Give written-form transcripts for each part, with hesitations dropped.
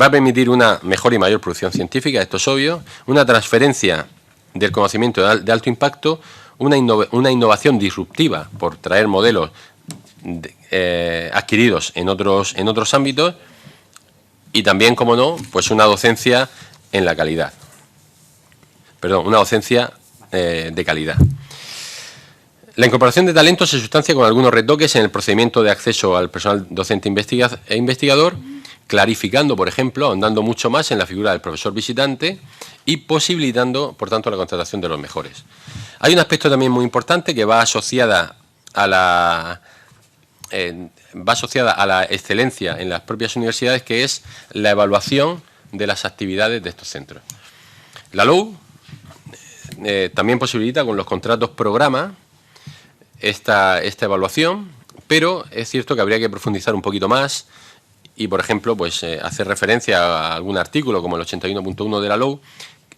Va a permitir una mejor y mayor producción científica, esto es obvio, una transferencia del conocimiento de alto impacto, una innovación disruptiva por traer modelos adquiridos en otros ámbitos y también, como no, pues una docencia en la calidad. Perdón, una docencia de calidad. La incorporación de talento se sustancia con algunos retoques en el procedimiento de acceso al personal docente e investigador, clarificando, por ejemplo, ahondando mucho más en la figura del profesor visitante y posibilitando, por tanto, la contratación de los mejores. Hay un aspecto también muy importante que va asociada a la excelencia en las propias universidades, que es la evaluación de las actividades de estos centros. La LOU también posibilita con los contratos programa esta evaluación, pero es cierto que habría que profundizar un poquito más y, por ejemplo, pues hacer referencia a algún artículo como el 81.1 de la LOU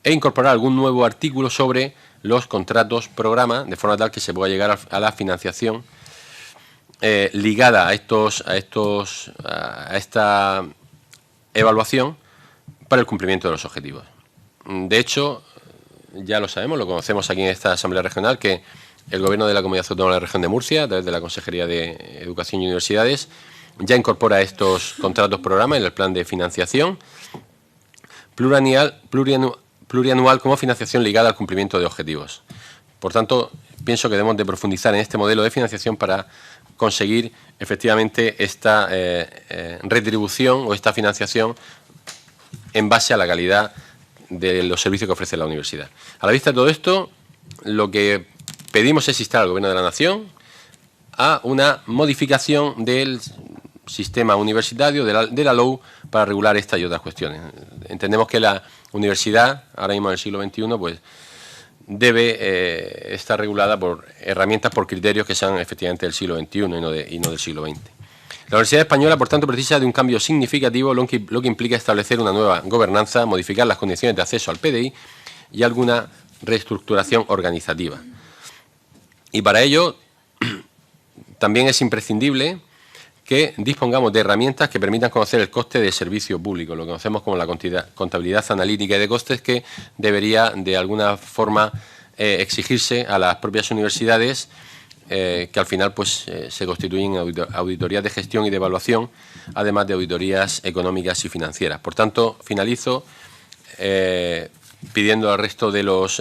e incorporar algún nuevo artículo sobre los contratos programa, de forma tal que se pueda llegar a la financiación ligada a esta evaluación para el cumplimiento de los objetivos. De hecho, ya lo sabemos, lo conocemos aquí en esta Asamblea Regional, que el Gobierno de la Comunidad Autónoma de la Región de Murcia, a través de la Consejería de Educación y Universidades, ya incorpora estos contratos programa en el plan de financiación plurianual como financiación ligada al cumplimiento de objetivos. Por tanto, pienso que debemos de profundizar en este modelo de financiación para conseguir efectivamente esta retribución o esta financiación en base a la calidad de los servicios que ofrece la universidad. A la vista de todo esto, lo que pedimos es instar al Gobierno de la Nación a una modificación del sistema universitario, de la LOU, para regular estas y otras cuestiones. Entendemos que la universidad, ahora mismo en el siglo XXI, pues debe estar regulada por herramientas, por criterios que sean efectivamente del siglo XXI y no del siglo XX. La Universidad Española, por tanto, precisa de un cambio significativo, lo que implica establecer una nueva gobernanza, modificar las condiciones de acceso al PDI y alguna reestructuración organizativa. Y para ello también es imprescindible que dispongamos de herramientas que permitan conocer el coste de servicio público, lo que conocemos como la contabilidad analítica y de costes, que debería de alguna forma exigirse a las propias universidades, que al final pues se constituyen auditorías de gestión y de evaluación, además de auditorías económicas y financieras. Por tanto, finalizo pidiendo al resto de los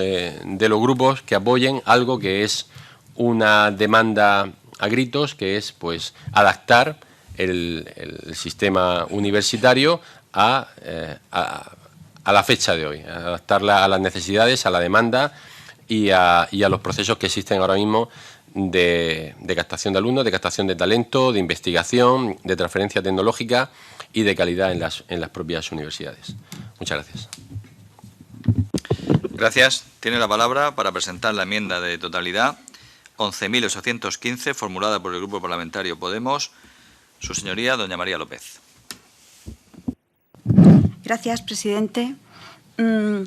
grupos que apoyen algo que es una demanda a gritos, que es pues adaptar el sistema universitario a la fecha de hoy, adaptarla a las necesidades, a la demanda y a los procesos que existen ahora mismo de captación de alumnos, de captación de talento, de investigación, de transferencia tecnológica y de calidad en las propias universidades. Muchas gracias. Gracias. Tiene la palabra para presentar la enmienda de totalidad 11.815, formulada por el Grupo Parlamentario Podemos, su señoría, doña María López. Gracias, presidente.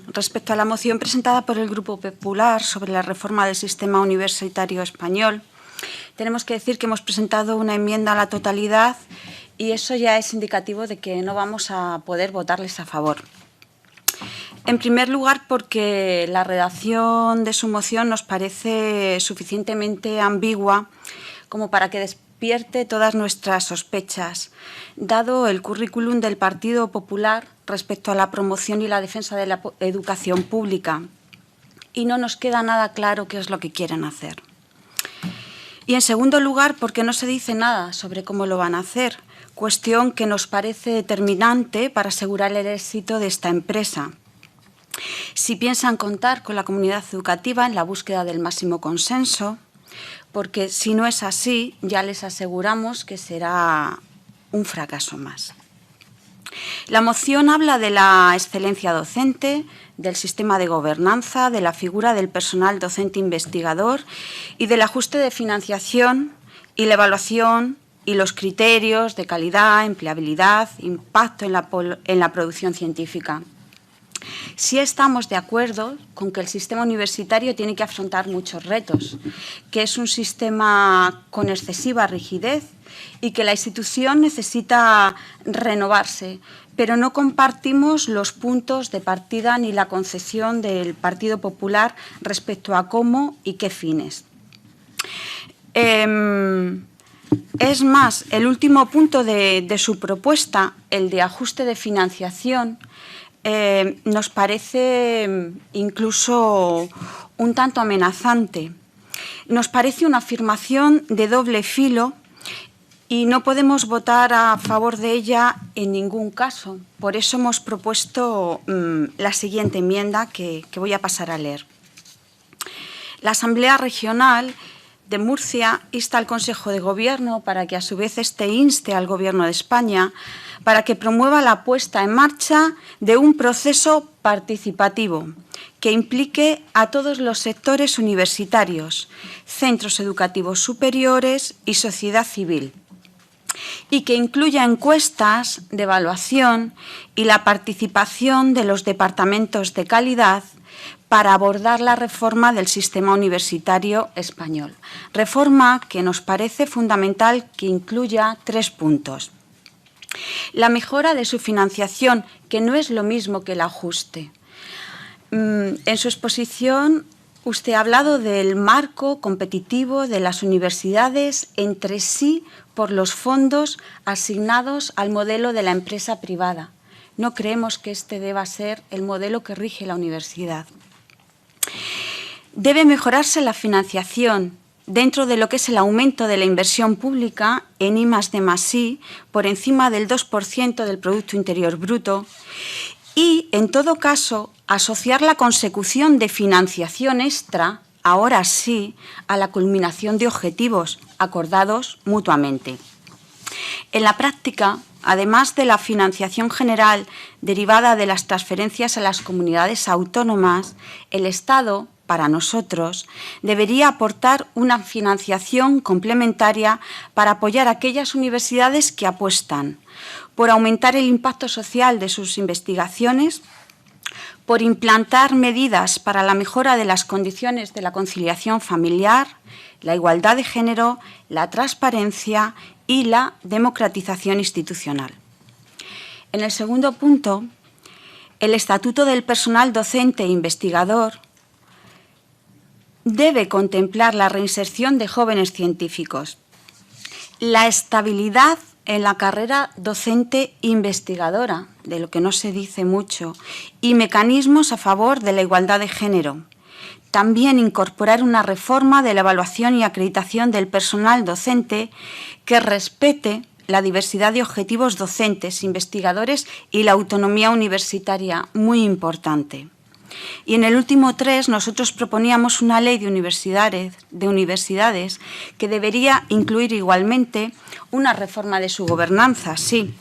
Respecto a la moción presentada por el Grupo Popular sobre la reforma del sistema universitario español, tenemos que decir que hemos presentado una enmienda a la totalidad y eso ya es indicativo de que no vamos a poder votarles a favor. En primer lugar, porque la redacción de su moción nos parece suficientemente ambigua como para que despierte todas nuestras sospechas, dado el currículum del Partido Popular respecto a la promoción y la defensa de la educación pública, y no nos queda nada claro qué es lo que quieren hacer. Y en segundo lugar, porque no se dice nada sobre cómo lo van a hacer, cuestión que nos parece determinante para asegurar el éxito de esta empresa. Si piensan contar con la comunidad educativa en la búsqueda del máximo consenso, porque si no es así, ya les aseguramos que será un fracaso más. La moción habla de la excelencia docente, del sistema de gobernanza, de la figura del personal docente investigador y del ajuste de financiación y la evaluación y los criterios de calidad, empleabilidad, impacto en la producción científica. Sí estamos de acuerdo con que el sistema universitario tiene que afrontar muchos retos, que es un sistema con excesiva rigidez y que la institución necesita renovarse, pero no compartimos los puntos de partida ni la concepción del Partido Popular respecto a cómo y qué fines. Es más, el último punto de su propuesta, el de ajuste de financiación, nos parece incluso un tanto amenazante. Nos parece una afirmación de doble filo y no podemos votar a favor de ella en ningún caso. Por eso hemos propuesto la siguiente enmienda que voy a pasar a leer. La Asamblea Regional de Murcia insta al Consejo de Gobierno para que a su vez éste inste al Gobierno de España para que promueva la puesta en marcha de un proceso participativo que implique a todos los sectores universitarios, centros educativos superiores y sociedad civil, y que incluya encuestas de evaluación y la participación de los departamentos de calidad para abordar la reforma del sistema universitario español. Reforma que nos parece fundamental que incluya 3 puntos. La mejora de su financiación, que no es lo mismo que el ajuste. En su exposición, usted ha hablado del marco competitivo de las universidades entre sí por los fondos asignados al modelo de la empresa privada. No creemos que este deba ser el modelo que rige la universidad. Debe mejorarse la financiación dentro de lo que es el aumento de la inversión pública en I+D+I por encima del 2% del Producto Interior Bruto y, en todo caso, asociar la consecución de financiación extra, ahora sí, a la culminación de objetivos acordados mutuamente. En la práctica, además de la financiación general derivada de las transferencias a las comunidades autónomas, el Estado, para nosotros, debería aportar una financiación complementaria para apoyar a aquellas universidades que apuestan por aumentar el impacto social de sus investigaciones, por implantar medidas para la mejora de las condiciones de la conciliación familiar, la igualdad de género, la transparencia y la democratización institucional. En el segundo punto, el Estatuto del Personal Docente e Investigador debe contemplar la reinserción de jóvenes científicos, la estabilidad en la carrera docente investigadora, de lo que no se dice mucho, y mecanismos a favor de la igualdad de género. También incorporar una reforma de la evaluación y acreditación del personal docente que respete la diversidad de objetivos docentes, investigadores y la autonomía universitaria, muy importante. Y en el último 3, nosotros proponíamos una ley de universidades que debería incluir igualmente una reforma de su gobernanza, sí,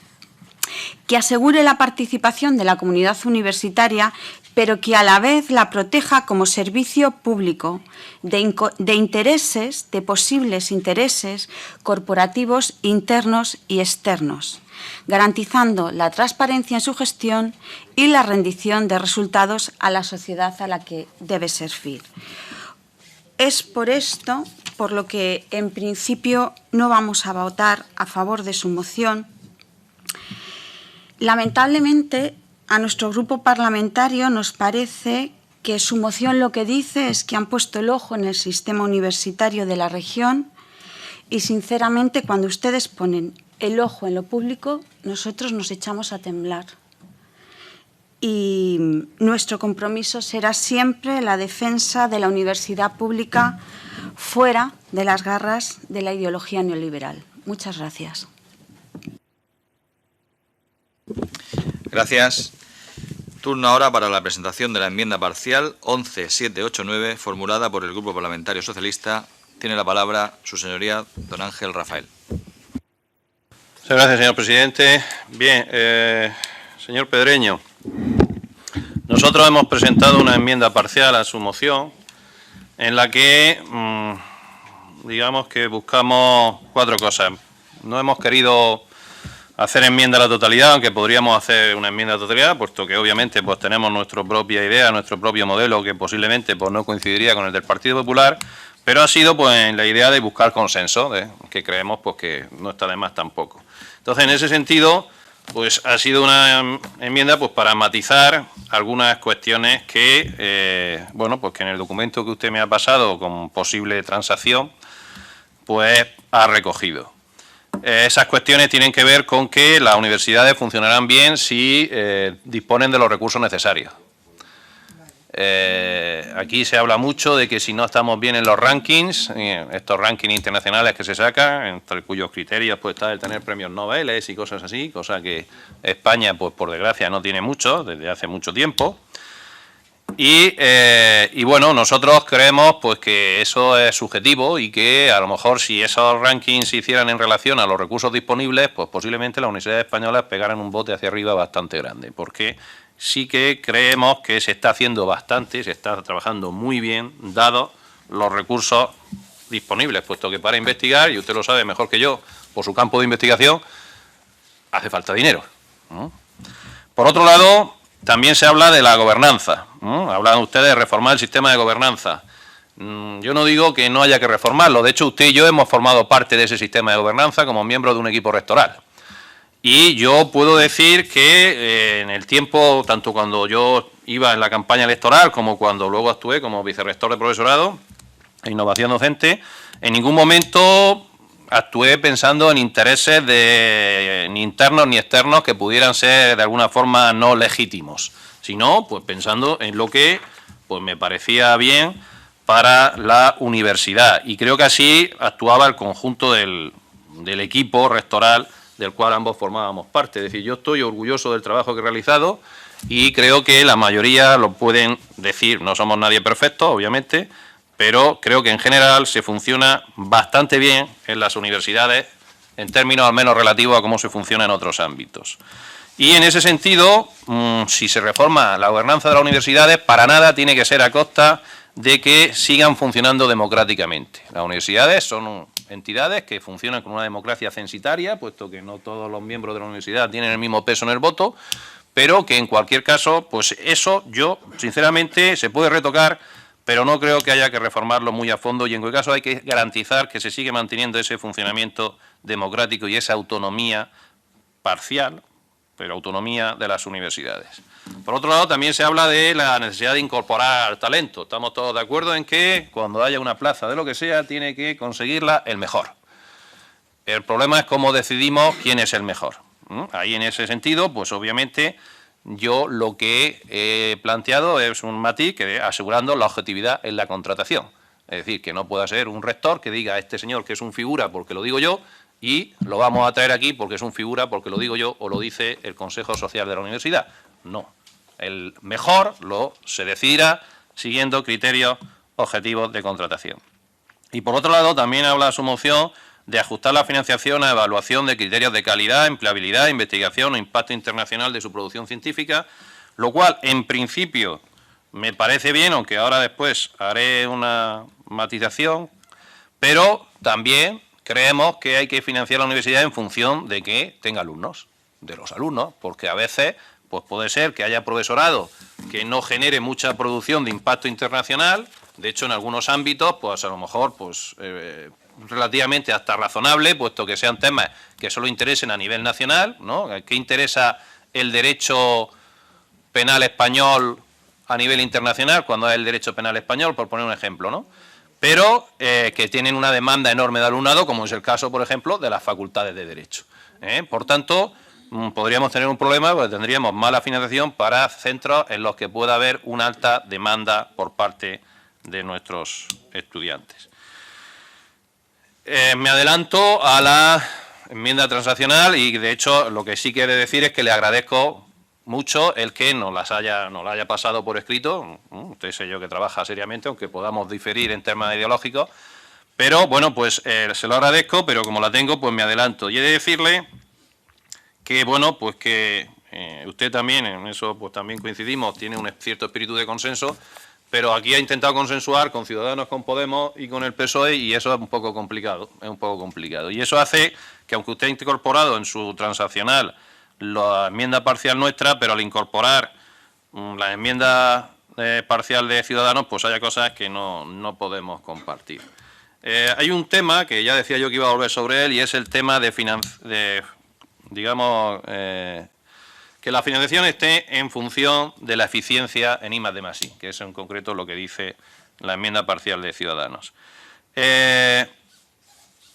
que asegure la participación de la comunidad universitaria, pero que a la vez la proteja como servicio público de posibles intereses corporativos internos y externos, garantizando la transparencia en su gestión y la rendición de resultados a la sociedad a la que debe servir. Es por esto por lo que, en principio, no vamos a votar a favor de su moción. Lamentablemente, a nuestro grupo parlamentario nos parece que su moción lo que dice es que han puesto el ojo en el sistema universitario de la región y, sinceramente, cuando ustedes ponen el ojo en lo público, nosotros nos echamos a temblar. Y nuestro compromiso será siempre la defensa de la universidad pública fuera de las garras de la ideología neoliberal. Muchas gracias. Gracias. Turno ahora para la presentación de la enmienda parcial 11789, formulada por el Grupo Parlamentario Socialista. Tiene la palabra su señoría, don Ángel Rafael. Muchas gracias, señor presidente. Bien, señor Pedreño, nosotros hemos presentado una enmienda parcial a su moción en la que, digamos que buscamos 4 cosas. No hemos querido hacer enmienda a la totalidad, aunque podríamos hacer una enmienda a la totalidad, puesto que obviamente pues tenemos nuestra propia idea, nuestro propio modelo, que posiblemente pues no coincidiría con el del Partido Popular, pero ha sido pues en la idea de buscar consenso, que creemos pues que no está de más tampoco. Entonces, en ese sentido, pues ha sido una enmienda pues para matizar algunas cuestiones que, bueno, pues que en el documento que usted me ha pasado con posible transacción, pues ha recogido. Esas cuestiones tienen que ver con que las universidades funcionarán bien si disponen de los recursos necesarios. Aquí se habla mucho de que si no estamos bien en los rankings, estos rankings internacionales que se sacan, entre cuyos criterios pues está el tener premios Nobel y cosas así, cosa que España, pues por desgracia, no tiene mucho desde hace mucho tiempo. Y bueno, nosotros creemos pues que eso es subjetivo y que a lo mejor si esos rankings se hicieran en relación a los recursos disponibles, pues posiblemente las universidades españolas pegaran un bote hacia arriba bastante grande, porque sí que creemos que se está haciendo bastante, se está trabajando muy bien, dados los recursos disponibles, puesto que para investigar, y usted lo sabe mejor que yo, por su campo de investigación, hace falta dinero. Por otro lado, también se habla de la gobernanza. Hablan ustedes de reformar el sistema de gobernanza. Yo no digo que no haya que reformarlo, de hecho usted y yo hemos formado parte de ese sistema de gobernanza como miembros de un equipo rectoral. Y yo puedo decir que en el tiempo, tanto cuando yo iba en la campaña electoral como cuando luego actué como vicerrector de profesorado e innovación docente, en ningún momento actué pensando en intereses ni internos ni externos que pudieran ser de alguna forma no legítimos, sino pues pensando en lo que pues me parecía bien para la universidad. Y creo que así actuaba el conjunto del equipo rectoral del cual ambos formábamos parte. Es decir, yo estoy orgulloso del trabajo que he realizado y creo que la mayoría lo pueden decir. No somos nadie perfecto, obviamente, pero creo que en general se funciona bastante bien en las universidades, en términos al menos relativos a cómo se funciona en otros ámbitos. Y en ese sentido, si se reforma la gobernanza de las universidades, para nada tiene que ser a costa de que sigan funcionando democráticamente. Las universidades son entidades que funcionan con una democracia censitaria, puesto que no todos los miembros de la universidad tienen el mismo peso en el voto, pero que en cualquier caso, pues eso yo, sinceramente, se puede retocar, pero no creo que haya que reformarlo muy a fondo y en cualquier caso hay que garantizar que se sigue manteniendo ese funcionamiento democrático y esa autonomía parcial, pero autonomía de las universidades. Por otro lado, también se habla de la necesidad de incorporar talento. Estamos todos de acuerdo en que cuando haya una plaza de lo que sea, tiene que conseguirla el mejor. El problema es cómo decidimos quién es el mejor. Ahí en ese sentido, pues obviamente yo lo que he planteado es un matiz que asegurando la objetividad en la contratación. Es decir, que no pueda ser un rector que diga a este señor que es un figura porque lo digo yo y lo vamos a traer aquí porque es un figura porque lo digo yo o lo dice el Consejo Social de la Universidad. No. El mejor se decidirá siguiendo criterios objetivos de contratación. Y por otro lado, también habla su moción de ajustar la financiación a evaluación de criterios de calidad, empleabilidad, investigación o impacto internacional de su producción científica, lo cual en principio me parece bien, aunque ahora después haré una matización, pero también creemos que hay que financiar la universidad en función de que tenga alumnos, de los alumnos, porque a veces pues puede ser que haya profesorado que no genere mucha producción de impacto internacional. De hecho, en algunos ámbitos, pues a lo mejor pues relativamente hasta razonable, puesto que sean temas que solo interesen a nivel nacional, ¿no? ¿Qué interesa el derecho penal español a nivel internacional cuando es el derecho penal español, por poner un ejemplo, ¿no? Pero que tienen una demanda enorme de alumnado, como es el caso, por ejemplo, de las facultades de Derecho. Por tanto, podríamos tener un problema porque tendríamos mala financiación para centros en los que pueda haber una alta demanda por parte de nuestros estudiantes. Me adelanto a la enmienda transaccional y, de hecho, lo que sí quiere decir es que le agradezco mucho el que nos la haya pasado por escrito. Usted sé yo que trabaja seriamente, aunque podamos diferir en temas ideológicos. Pero, bueno, pues se lo agradezco, pero como la tengo, pues me adelanto. Y he de decirle que, bueno, pues que usted también, en eso pues también coincidimos, tiene un cierto espíritu de consenso, pero aquí ha intentado consensuar con Ciudadanos, con Podemos y con el PSOE y eso es un poco complicado, Y eso hace que, aunque usted ha incorporado en su transaccional la enmienda parcial nuestra, pero al incorporar la enmienda parcial de Ciudadanos, pues haya cosas que no podemos compartir. Hay un tema que ya decía yo que iba a volver sobre él y es el tema de digamos, que la financiación esté en función de la eficiencia en I+D+I, que es en concreto lo que dice la enmienda parcial de Ciudadanos.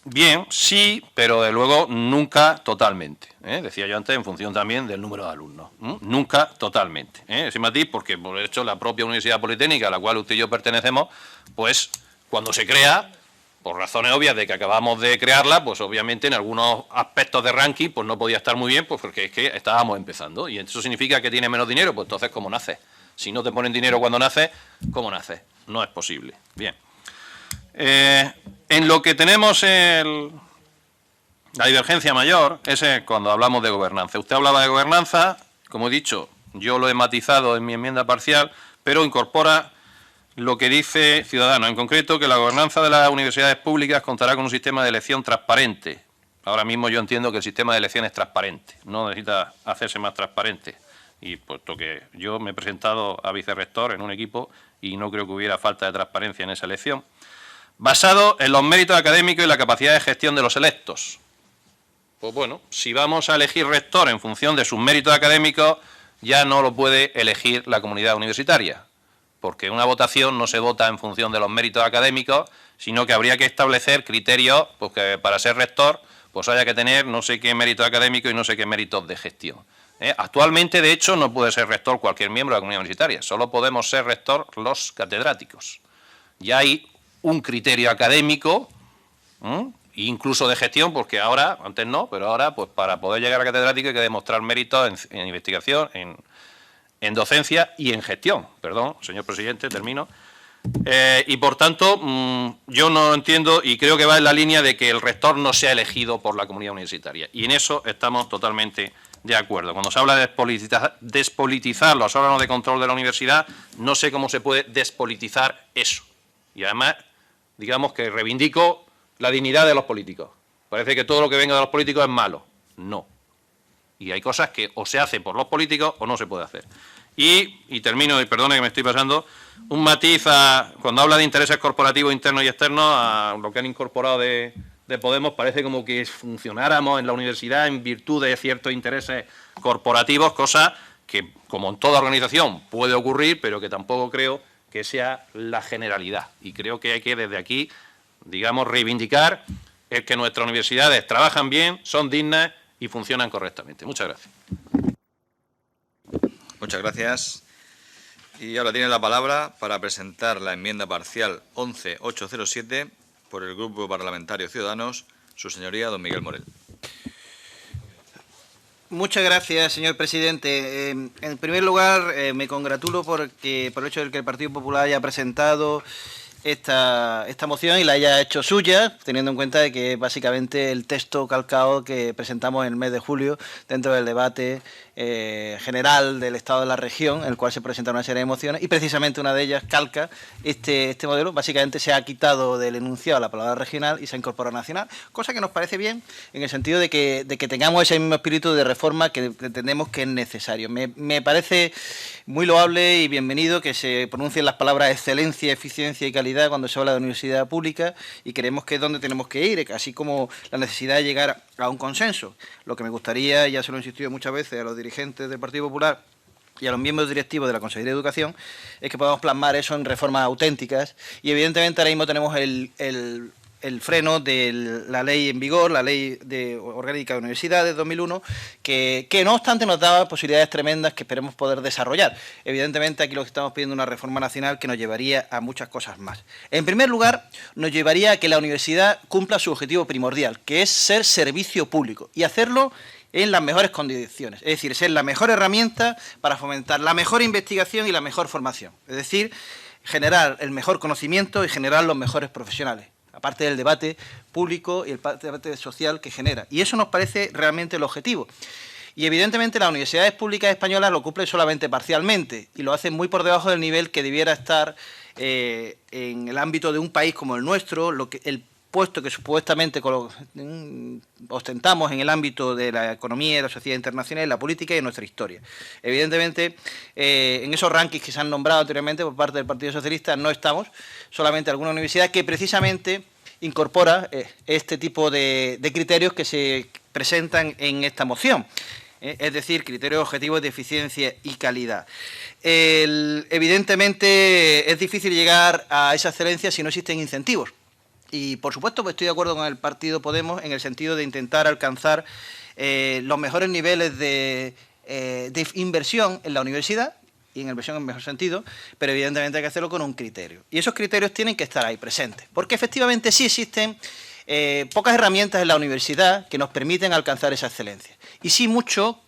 Bien, sí, pero de luego nunca totalmente. Decía yo antes, en función también del número de alumnos. Nunca totalmente. Ese matiz, porque por hecho la propia Universidad Politécnica, a la cual usted y yo pertenecemos, pues cuando se crea, por razones obvias de que acabamos de crearla, pues obviamente en algunos aspectos de ranking pues no podía estar muy bien, pues porque es que estábamos empezando. Y eso significa que tiene menos dinero, pues entonces ¿cómo nace? Si no te ponen dinero cuando naces, ¿cómo naces? No es posible. Bien. En lo que tenemos la divergencia mayor es cuando hablamos de gobernanza. Usted hablaba de gobernanza, como he dicho, yo lo he matizado en mi enmienda parcial, pero incorpora lo que dice Ciudadanos, en concreto que la gobernanza de las universidades públicas contará con un sistema de elección transparente. Ahora mismo yo entiendo que el sistema de elección es transparente, no necesita hacerse más transparente. Y puesto que yo me he presentado a vicerrector en un equipo y no creo que hubiera falta de transparencia en esa elección, basado en los méritos académicos y la capacidad de gestión de los electos. Pues bueno, si vamos a elegir rector en función de sus méritos académicos, ya no lo puede elegir la comunidad universitaria, porque una votación no se vota en función de los méritos académicos, sino que habría que establecer criterios, pues que para ser rector pues haya que tener no sé qué mérito académico y no sé qué méritos de gestión. Actualmente, de hecho, no puede ser rector cualquier miembro de la comunidad universitaria, solo podemos ser rector los catedráticos. Ya hay un criterio académico, incluso de gestión, porque ahora, antes no, pero ahora, pues para poder llegar a catedrático hay que demostrar méritos en investigación, en docencia y en gestión. Perdón, señor presidente, termino. Y por tanto, yo no entiendo y creo que va en la línea de que el rector no sea elegido por la comunidad universitaria. Y en eso estamos totalmente de acuerdo. Cuando se habla de despolitizar los órganos de control de la universidad, no sé cómo se puede despolitizar eso. Y además, digamos que reivindico la dignidad de los políticos. Parece que todo lo que venga de los políticos es malo. No. Y hay cosas que o se hacen por los políticos o no se puede hacer. Y termino, y perdone que me estoy pasando, un matiz cuando habla de intereses corporativos internos y externos, a lo que han incorporado de Podemos, parece como que funcionáramos en la universidad en virtud de ciertos intereses corporativos, cosa que, como en toda organización, puede ocurrir, pero que tampoco creo que sea la generalidad. Y creo que hay que desde aquí, digamos, reivindicar el que nuestras universidades trabajan bien, son dignas y funcionan correctamente. Muchas gracias. Muchas gracias. Y ahora tiene la palabra para presentar la enmienda parcial 11807 por el Grupo Parlamentario Ciudadanos, su señoría, don Miguel Morel. Muchas gracias, señor presidente. En primer lugar, me congratulo por el hecho de que el Partido Popular haya presentado esta moción y la haya hecho suya, teniendo en cuenta de que básicamente el texto calcado que presentamos en el mes de julio dentro del debate general del Estado de la región, en el cual se presentaron una serie de mociones y precisamente una de ellas calca este modelo. Básicamente se ha quitado del enunciado la palabra regional y se ha incorporado nacional, cosa que nos parece bien en el sentido de que tengamos ese mismo espíritu de reforma que entendemos que es necesario. Me parece muy loable y bienvenido que se pronuncien las palabras excelencia, eficiencia y calidad cuando se habla de universidad pública, y creemos que es donde tenemos que ir, así como la necesidad de llegar a un consenso. Lo que me gustaría, ya se lo he insistido muchas veces a los dirigentes del Partido Popular y a los miembros directivos de la Consejería de Educación, es que podamos plasmar eso en reformas auténticas, y evidentemente ahora mismo tenemos el freno de la ley en vigor, la Ley Orgánica de Universidades de 2001, que no obstante nos da posibilidades tremendas que esperemos poder desarrollar. Evidentemente aquí lo que estamos pidiendo es una reforma nacional que nos llevaría a muchas cosas más. En primer lugar, nos llevaría a que la universidad cumpla su objetivo primordial, que es ser servicio público, y hacerlo en las mejores condiciones, es decir, ser la mejor herramienta para fomentar la mejor investigación y la mejor formación, es decir, generar el mejor conocimiento y generar los mejores profesionales, aparte del debate público y el debate social que genera. Y eso nos parece realmente el objetivo. Y evidentemente las universidades públicas españolas lo cumplen solamente parcialmente y lo hacen muy por debajo del nivel que debiera estar en el ámbito de un país como el nuestro, el puesto que supuestamente ostentamos en el ámbito de la economía y la sociedad internacional, la política y en nuestra historia. Evidentemente, en esos rankings que se han nombrado anteriormente por parte del Partido Socialista no estamos, solamente alguna universidad que precisamente incorpora este tipo de criterios que presentan en esta moción. Es decir, criterios objetivos de eficiencia y calidad. Evidentemente es difícil llegar a esa excelencia si no existen incentivos. Y, por supuesto, pues estoy de acuerdo con el partido Podemos en el sentido de intentar alcanzar los mejores niveles de inversión en la universidad, y en inversión en el mejor sentido, pero evidentemente hay que hacerlo con un criterio. Y esos criterios tienen que estar ahí presentes, porque efectivamente sí existen pocas herramientas en la universidad que nos permiten alcanzar esa excelencia. Y sí mucho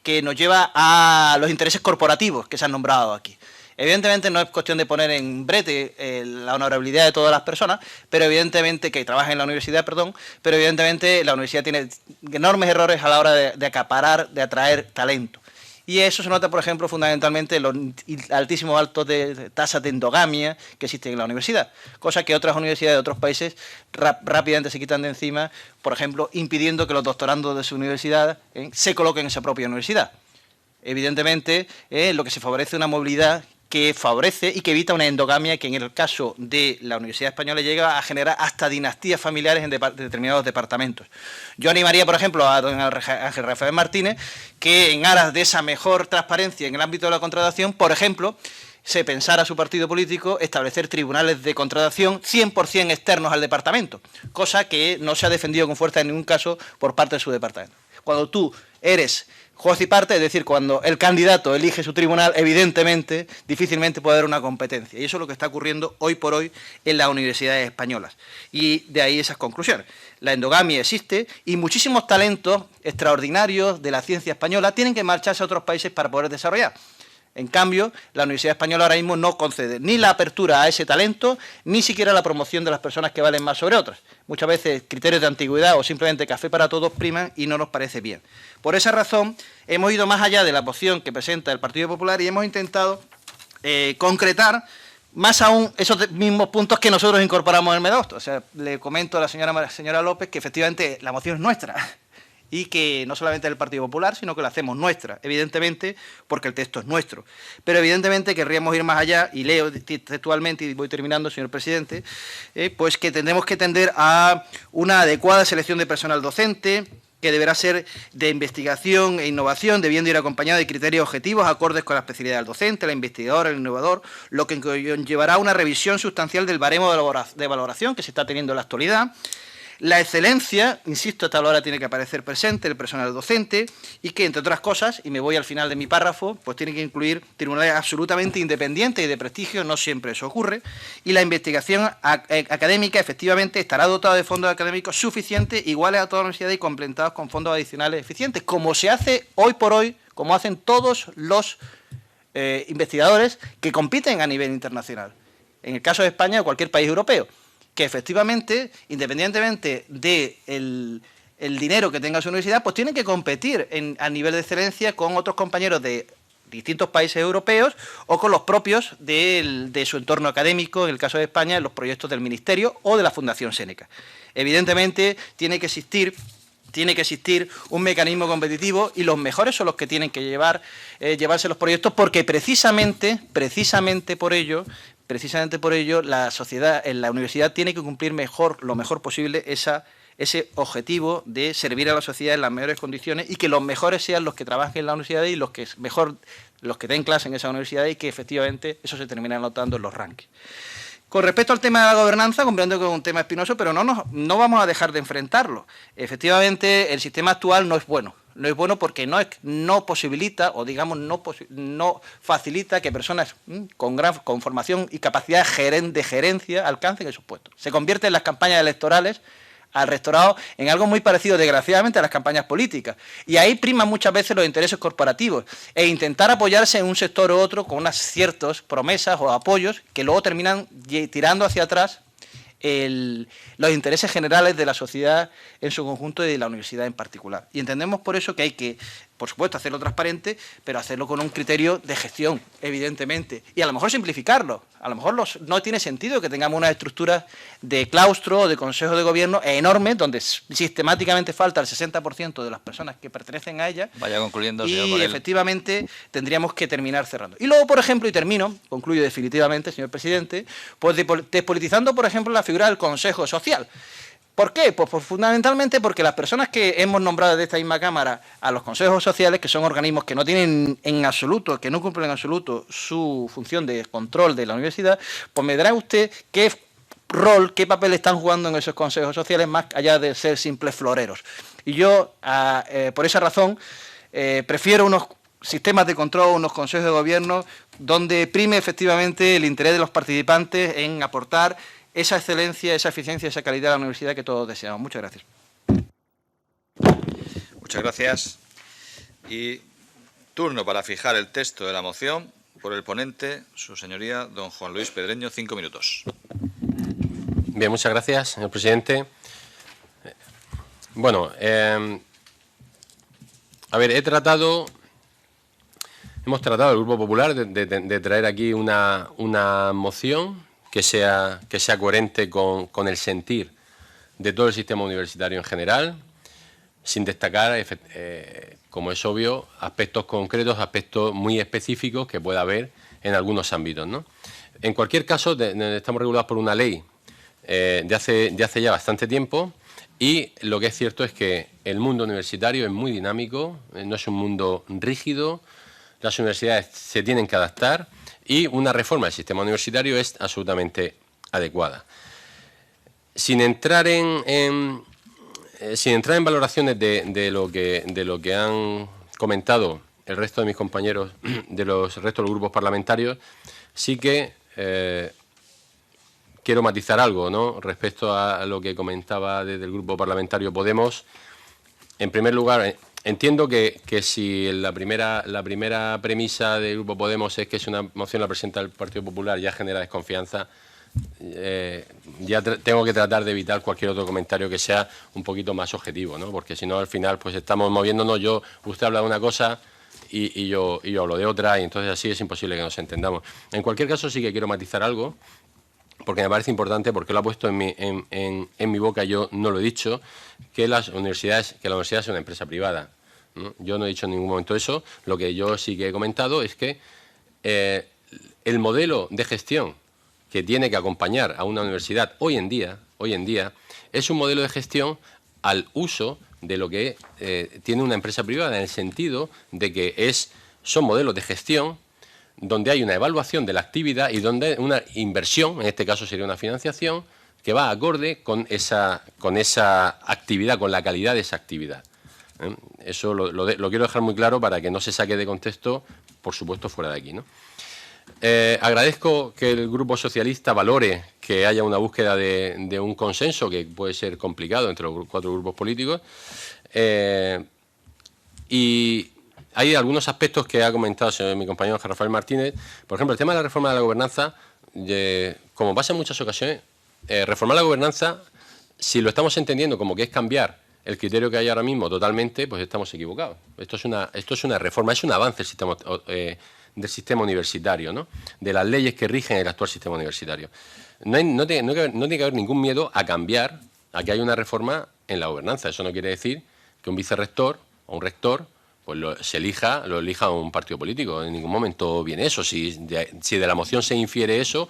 que nos lleva a los intereses corporativos que se han nombrado aquí. Evidentemente no es cuestión de poner en brete la honorabilidad de todas las personas, pero evidentemente que trabajan en la universidad, pero evidentemente la universidad tiene enormes errores a la hora de acaparar, de atraer talento. Y eso se nota, por ejemplo, fundamentalmente en los altísimos altos de tasas de endogamia que existen en la universidad, cosa que otras universidades de otros países rápidamente se quitan de encima, por ejemplo, impidiendo que los doctorandos de su universidad se coloquen en esa propia universidad. Evidentemente, lo que se favorece es una movilidad que favorece y que evita una endogamia que en el caso de la Universidad Española llega a generar hasta dinastías familiares en determinados departamentos. Yo animaría, por ejemplo, a don Ángel Rafael Martínez que en aras de esa mejor transparencia en el ámbito de la contratación, por ejemplo, se pensara su partido político establecer tribunales de contratación 100% externos al departamento, cosa que no se ha defendido con fuerza en ningún caso por parte de su departamento. Cuando tú eres juez y parte, es decir, cuando el candidato elige su tribunal, evidentemente, difícilmente puede haber una competencia. Y eso es lo que está ocurriendo hoy por hoy en las universidades españolas. Y de ahí esas conclusiones. La endogamia existe y muchísimos talentos extraordinarios de la ciencia española tienen que marcharse a otros países para poder desarrollar. En cambio, la Universidad Española ahora mismo no concede ni la apertura a ese talento, ni siquiera la promoción de las personas que valen más sobre otras. Muchas veces criterios de antigüedad o simplemente café para todos priman y no nos parece bien. Por esa razón, hemos ido más allá de la moción que presenta el Partido Popular y hemos intentado concretar más aún esos mismos puntos que nosotros incorporamos en el MEDOST. O sea, le comento a la señora López que efectivamente la moción es nuestra y que no solamente es del Partido Popular, sino que la hacemos nuestra, evidentemente, porque el texto es nuestro. Pero evidentemente querríamos ir más allá, y leo textualmente, y voy terminando, señor presidente, pues que tendremos que tender a una adecuada selección de personal docente, que deberá ser de investigación e innovación, debiendo ir acompañado de criterios objetivos acordes con la especialidad del docente, el investigador, el innovador, lo que llevará a una revisión sustancial del baremo de valoración que se está teniendo en la actualidad. La excelencia, insisto, esta hora tiene que aparecer presente el personal docente y que, entre otras cosas, y me voy al final de mi párrafo, pues tiene que incluir tribunales absolutamente independientes y de prestigio, no siempre eso ocurre, y la investigación académica efectivamente estará dotada de fondos académicos suficientes, iguales a toda la universidad y complementados con fondos adicionales eficientes, como se hace hoy por hoy, como hacen todos los investigadores que compiten a nivel internacional, en el caso de España o cualquier país europeo, que efectivamente, independientemente del dinero que tenga su universidad, pues tienen que competir a nivel de excelencia con otros compañeros de distintos países europeos o con los propios de su entorno académico, en el caso de España, en los proyectos del Ministerio o de la Fundación Séneca. Evidentemente, tiene que existir un mecanismo competitivo y los mejores son los que tienen que llevarse los proyectos, porque precisamente por ello la sociedad, la universidad tiene que cumplir lo mejor posible ese objetivo de servir a la sociedad en las mejores condiciones y que los mejores sean los que trabajen en la universidad y los que den clase en esa universidad y que efectivamente eso se termine anotando en los rankings. Con respecto al tema de la gobernanza, comprendo que es un tema espinoso, pero no vamos a dejar de enfrentarlo. Efectivamente, el sistema actual no es bueno. No es bueno porque no posibilita, o digamos no facilita que personas con formación y capacidad de gerencia alcancen esos puestos. Se convierte en las campañas electorales al rectorado en algo muy parecido, desgraciadamente, a las campañas políticas. Y ahí priman muchas veces los intereses corporativos e intentar apoyarse en un sector u otro con unas ciertas promesas o apoyos que luego terminan tirando hacia atrás los intereses generales de la sociedad en su conjunto y de la universidad en particular. Y entendemos por eso que hay que, por supuesto, hacerlo transparente, pero hacerlo con un criterio de gestión, evidentemente. Y a lo mejor simplificarlo. A lo mejor no tiene sentido que tengamos unas estructuras de claustro o de consejo de gobierno enormes, donde sistemáticamente falta el 60% de las personas que pertenecen a ella. Vaya concluyendo, y señor Morel. efectivamente tendríamos que terminar cerrando. Y luego, por ejemplo, y termino, concluyo definitivamente, señor presidente, pues despolitizando, por ejemplo, la figura del Consejo Social. ¿Por qué? Pues fundamentalmente porque las personas que hemos nombrado de esta misma Cámara a los consejos sociales, que son organismos que no tienen en absoluto, que no cumplen en absoluto su función de control de la universidad, pues me dirá usted qué rol, qué papel están jugando en esos consejos sociales más allá de ser simples floreros. Y yo, por esa razón, prefiero unos sistemas de control, unos consejos de gobierno donde prime efectivamente el interés de los participantes en aportar esa excelencia, esa eficiencia, esa calidad a la universidad que todos deseamos. Muchas gracias. Muchas gracias. Y turno para fijar el texto de la moción por el ponente, su señoría, don Juan Luis Pedreño, 5 minutos. Bien, muchas gracias, señor presidente. Bueno, a ver, hemos tratado el Grupo Popular de traer aquí una moción que sea coherente con el sentir de todo el sistema universitario en general, sin destacar, como es obvio, aspectos concretos, aspectos muy específicos que pueda haber en algunos ámbitos, ¿no? En cualquier caso, estamos regulados por una ley de hace ya bastante tiempo, y lo que es cierto es que el mundo universitario es muy dinámico, no es un mundo rígido, las universidades se tienen que adaptar y una reforma del sistema universitario es absolutamente adecuada. Sin entrar en valoraciones de lo que han comentado el resto de mis compañeros de los restos de los grupos parlamentarios, sí que quiero matizar algo, ¿no?, respecto a lo que comentaba desde el Grupo Parlamentario Podemos. En primer lugar, entiendo que si la primera premisa del Grupo Podemos es que es una moción la presenta el Partido Popular, ya genera desconfianza, ya tengo que tratar de evitar cualquier otro comentario que sea un poquito más objetivo, ¿no?, porque si no, al final, pues estamos moviéndonos, usted habla de una cosa y yo hablo de otra, y entonces así es imposible que nos entendamos. En cualquier caso, sí que quiero matizar algo, porque me parece importante, porque lo ha puesto en mi boca, yo no lo he dicho, que la universidad es una empresa privada, ¿no? Yo no he dicho en ningún momento eso. Lo que yo sí que he comentado es que el modelo de gestión que tiene que acompañar a una universidad hoy en día, es un modelo de gestión al uso de lo que tiene una empresa privada, en el sentido de que son modelos de gestión donde hay una evaluación de la actividad y donde una inversión, en este caso sería una financiación, que va acorde con esa actividad, con la calidad de esa actividad. Eso lo quiero dejar muy claro para que no se saque de contexto, por supuesto, fuera de aquí, ¿no? Agradezco que el Grupo Socialista valore que haya una búsqueda de un consenso, que puede ser complicado entre los 4 grupos políticos, y hay algunos aspectos que ha comentado mi compañero Rafael Martínez. Por ejemplo, el tema de la reforma de la gobernanza, como pasa en muchas ocasiones, reformar la gobernanza, si lo estamos entendiendo como que es cambiar el criterio que hay ahora mismo totalmente, pues estamos equivocados. Esto es una reforma, es un avance del sistema universitario, ¿no?, de las leyes que rigen el actual sistema universitario. No tiene que haber ningún miedo a cambiar, a que haya una reforma en la gobernanza. Eso no quiere decir que un vicerrector o un rector pues lo elija un partido político. En ningún momento viene eso. Si de la moción se infiere eso,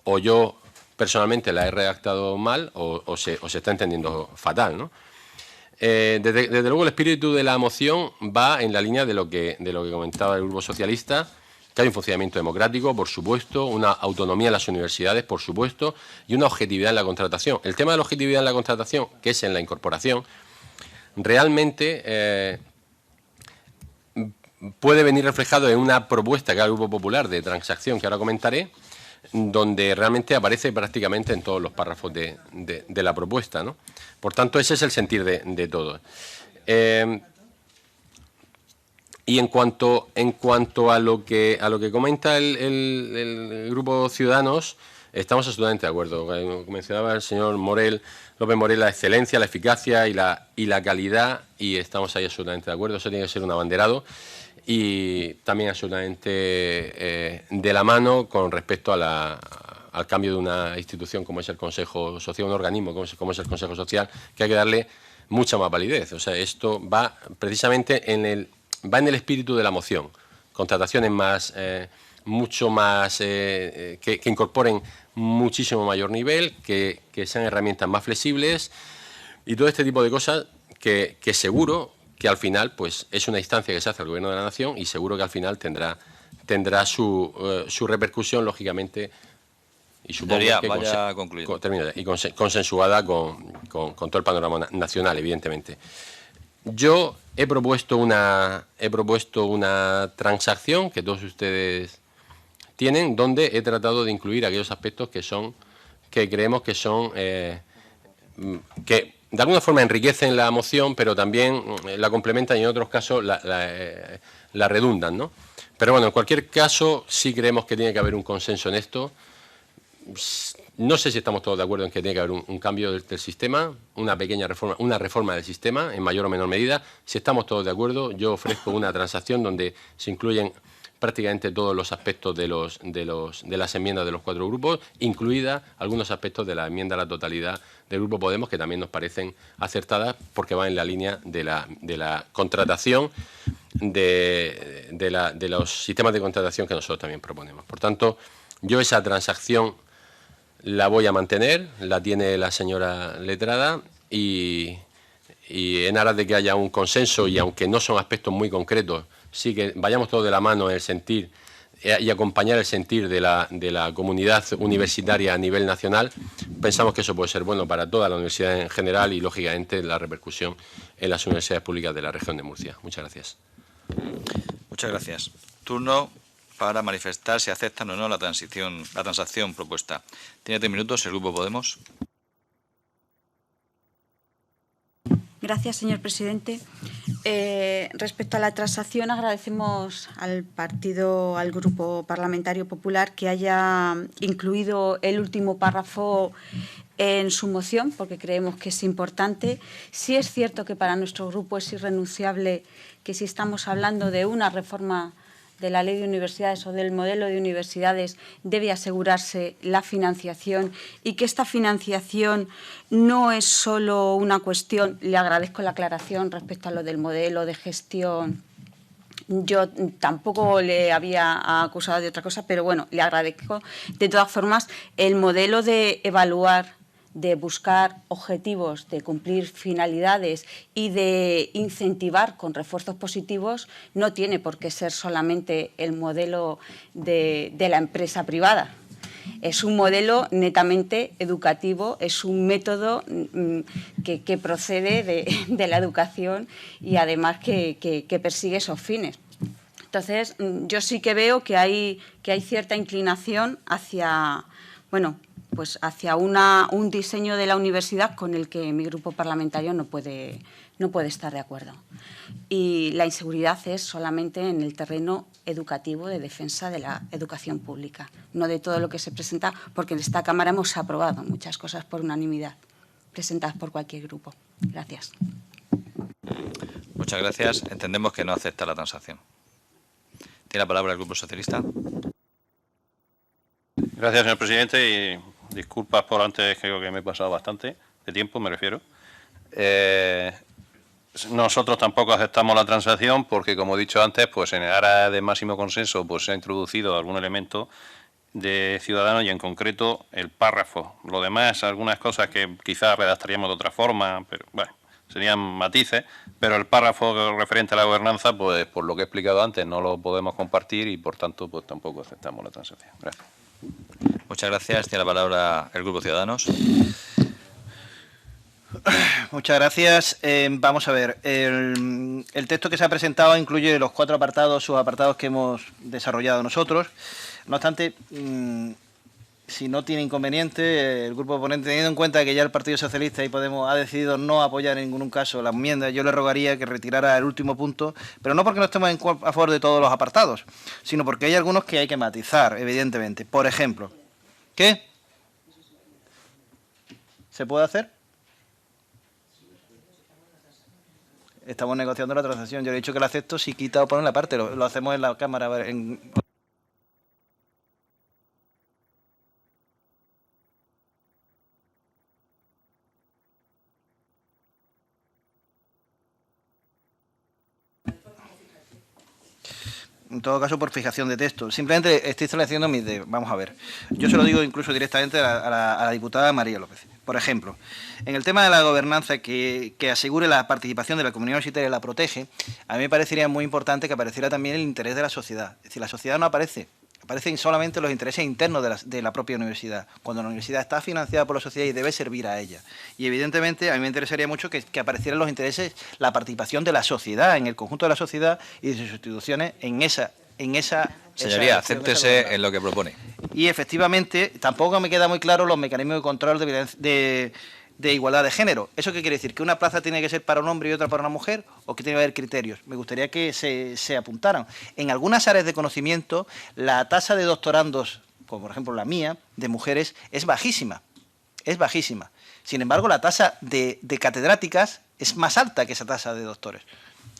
o yo personalmente la he redactado mal, o se está entendiendo fatal, ¿no? Desde luego, el espíritu de la moción va en la línea de lo que comentaba el Grupo Socialista, que hay un funcionamiento democrático, por supuesto, una autonomía en las universidades, por supuesto, y una objetividad en la contratación. El tema de la objetividad en la contratación, que es en la incorporación, realmente puede venir reflejado en una propuesta que haga el Grupo Popular de transacción, que ahora comentaré, donde realmente aparece prácticamente en todos los párrafos de la propuesta, ¿no? Por tanto, ese es el sentir de todos. Y en cuanto a lo que comenta el Grupo Ciudadanos, estamos absolutamente de acuerdo. Como mencionaba el señor López Morel, la excelencia, la eficacia y la calidad, y estamos ahí absolutamente de acuerdo. Eso tiene que ser un abanderado, y también absolutamente de la mano con respecto al cambio de una institución como es el Consejo Social, un organismo como es el Consejo Social, que hay que darle mucha más validez. O sea, esto va precisamente en el espíritu de la moción. Contrataciones mucho más, que incorporen muchísimo mayor nivel, que sean herramientas más flexibles, Y todo este tipo de cosas que seguro que al final pues es una instancia que se hace al Gobierno de la Nación y seguro que al final tendrá su repercusión, lógicamente, y supongo Señoría, que vaya concluyendo. consensuada con todo el panorama nacional, evidentemente. Yo he propuesto una transacción que todos ustedes tienen, donde he tratado de incluir aquellos aspectos que creemos que son que de alguna forma enriquecen la moción, pero también la complementan y en otros casos la redundan, ¿no? Pero bueno, en cualquier caso sí creemos que tiene que haber un consenso en esto. No sé si estamos todos de acuerdo en que tiene que haber un cambio del sistema, una pequeña reforma, una reforma del sistema en mayor o menor medida. Si estamos todos de acuerdo, yo ofrezco una transacción donde se incluyen prácticamente todos los aspectos de las enmiendas de los 4 grupos, incluida algunos aspectos de la enmienda a la totalidad del Grupo Podemos, que también nos parecen acertadas porque van en la línea de la contratación, de los sistemas de contratación que nosotros también proponemos. Por tanto, yo esa transacción la voy a mantener, la tiene la señora letrada y en aras de que haya un consenso, y aunque no son aspectos muy concretos, sí que vayamos todos de la mano en el sentir y acompañar el sentir de la comunidad universitaria a nivel nacional, pensamos que eso puede ser bueno para toda la universidad en general y, lógicamente, la repercusión en las universidades públicas de la región de Murcia. Muchas gracias. Muchas gracias. Turno para manifestar si aceptan o no la transacción propuesta. Tiene 3 minutos el Grupo Podemos. Gracias, señor presidente. Respecto a la transacción, agradecemos al Grupo Parlamentario Popular que haya incluido el último párrafo en su moción, porque creemos que es importante. Sí es cierto que para nuestro grupo es irrenunciable que si estamos hablando de una reforma de la Ley de Universidades o del modelo de universidades, debe asegurarse la financiación, y que esta financiación no es solo una cuestión. Le agradezco la aclaración respecto a lo del modelo de gestión. Yo tampoco le había acusado de otra cosa, pero bueno, le agradezco. De todas formas, el modelo de evaluar, de buscar objetivos, de cumplir finalidades y de incentivar con refuerzos positivos no tiene por qué ser solamente el modelo de la empresa privada. Es un modelo netamente educativo, es un método que procede de la educación y además que persigue esos fines. Entonces, yo sí que veo que hay cierta inclinación hacia, bueno, pues hacia un diseño de la universidad con el que mi grupo parlamentario no puede estar de acuerdo. Y la inseguridad es solamente en el terreno educativo, de defensa de la educación pública, no de todo lo que se presenta, porque en esta Cámara hemos aprobado muchas cosas por unanimidad, presentadas por cualquier grupo. Gracias. Muchas gracias. Entendemos que no acepta la transacción. Tiene la palabra el Grupo Socialista. Gracias, señor presidente, y disculpas por antes, creo que me he pasado bastante de tiempo, me refiero. Nosotros tampoco aceptamos la transacción porque, como he dicho antes, pues en el área de máximo consenso pues se ha introducido algún elemento de Ciudadanos y en concreto el párrafo. Lo demás, algunas cosas que quizás redactaríamos de otra forma, pero bueno, serían matices, pero el párrafo referente a la gobernanza, pues por lo que he explicado antes, no lo podemos compartir y por tanto pues tampoco aceptamos la transacción. Gracias. Muchas gracias. Tiene la palabra el Grupo Ciudadanos. Muchas gracias. Vamos a ver, el texto que se ha presentado incluye los 4 apartados, subapartados que hemos desarrollado nosotros. No obstante, si no tiene inconveniente, el grupo ponente, teniendo en cuenta que ya el Partido Socialista y Podemos ha decidido no apoyar en ningún caso la enmienda, yo le rogaría que retirara el último punto, pero no porque no estemos a favor de todos los apartados, sino porque hay algunos que hay que matizar, evidentemente. Por ejemplo, ¿qué? ¿Se puede hacer? Estamos negociando la transacción. Yo le he dicho que la acepto si quita o pone la parte. Lo hacemos en la Cámara. en todo caso por fijación de texto. Simplemente estoy estableciendo vamos a ver. Yo se lo digo incluso directamente a la diputada María López. Por ejemplo, en el tema de la gobernanza que asegure la participación de la comunidad universitaria y la protege, a mí me parecería muy importante que apareciera también el interés de la sociedad. Es decir, la sociedad no aparece. Aparecen solamente los intereses internos de la propia universidad, cuando la universidad está financiada por la sociedad y debe servir a ella. Y evidentemente a mí me interesaría mucho que aparecieran los intereses, la participación de la sociedad, en el conjunto de la sociedad y de sus instituciones en esa Señoría, acéptese en lo que propone. Y efectivamente tampoco me queda muy claro los mecanismos de control de igualdad de género. ¿Eso qué quiere decir? ¿Que una plaza tiene que ser para un hombre y otra para una mujer? ¿O que tiene que haber criterios? Me gustaría que se apuntaran. En algunas áreas de conocimiento, la tasa de doctorandos, como por ejemplo la mía, de mujeres, es bajísima. Es bajísima. Sin embargo, la tasa de catedráticas es más alta que esa tasa de doctores.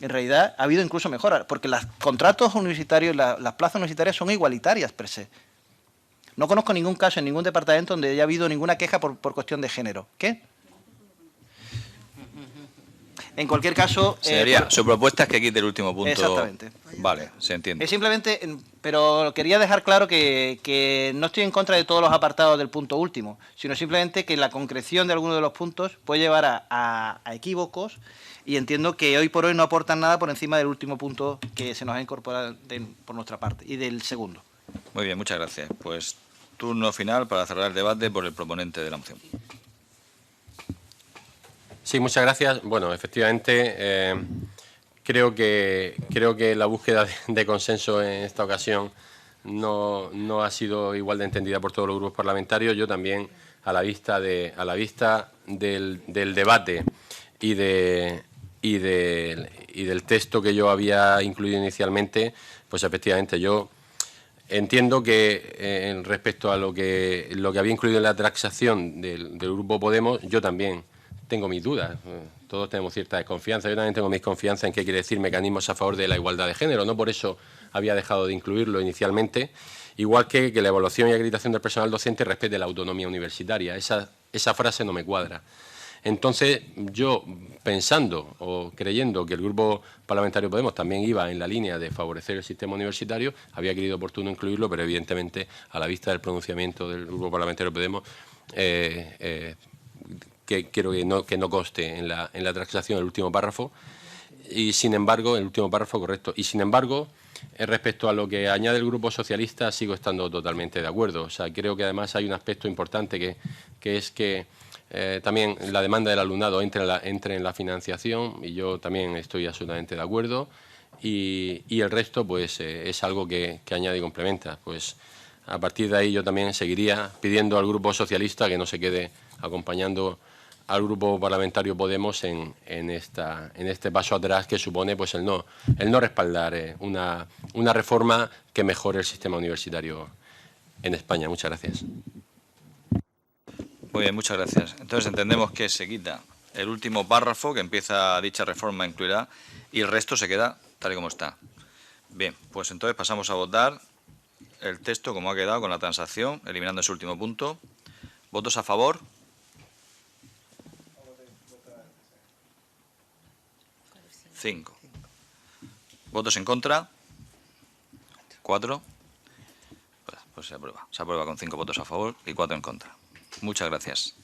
En realidad, ha habido incluso mejoras, porque los contratos universitarios, las plazas universitarias son igualitarias per se. No conozco ningún caso en ningún departamento donde haya habido ninguna queja por cuestión de género. ¿Qué? En cualquier caso... Señoría, su propuesta es que quite el último punto. Exactamente. Vale, se entiende. Es simplemente, pero quería dejar claro que no estoy en contra de todos los apartados del punto último, sino simplemente que la concreción de algunos de los puntos puede llevar a equívocos, y entiendo que hoy por hoy no aportan nada por encima del último punto que se nos ha incorporado por nuestra parte, y del segundo. Muy bien, muchas gracias. Pues turno final para cerrar el debate por el proponente de la moción. Sí, muchas gracias. Bueno, efectivamente, creo que la búsqueda de consenso en esta ocasión no ha sido igual de entendida por todos los grupos parlamentarios. Yo también, a la vista del debate y del texto que yo había incluido inicialmente, pues efectivamente yo entiendo que respecto a lo que había incluido en la transacción del Grupo Podemos, yo también tengo mis dudas. Todos tenemos cierta desconfianza. Yo también tengo mis confianzas en qué quiere decir mecanismos a favor de la igualdad de género. No por eso había dejado de incluirlo inicialmente. Igual que la evaluación y acreditación del personal docente respete la autonomía universitaria. Esa frase no me cuadra. Entonces, yo pensando o creyendo que el Grupo Parlamentario Podemos también iba en la línea de favorecer el sistema universitario, había querido oportuno incluirlo, pero evidentemente, a la vista del pronunciamiento del Grupo Parlamentario Podemos, que quiero que no conste en la transacción el último párrafo, y sin embargo, el último párrafo correcto, y sin embargo, respecto a lo que añade el Grupo Socialista, sigo estando totalmente de acuerdo. O sea, creo que además hay un aspecto importante que es que también la demanda del alumnado entre en la financiación, y yo también estoy absolutamente de acuerdo, y el resto pues es algo que añade y complementa. Pues a partir de ahí yo también seguiría pidiendo al Grupo Socialista que no se quede acompañando al Grupo Parlamentario Podemos en este paso atrás que supone pues el no respaldar una reforma que mejore el sistema universitario en España. Muchas gracias. Muy bien, muchas gracias. Entonces entendemos que se quita el último párrafo que empieza dicha reforma incluirá y el resto se queda tal y como está. Bien, pues entonces pasamos a votar el texto como ha quedado con la transacción, eliminando ese último punto. ¿Votos a favor? 5. ¿Votos en contra? 4. Pues se aprueba. Se aprueba con 5 votos a favor y 4 en contra. Muchas gracias.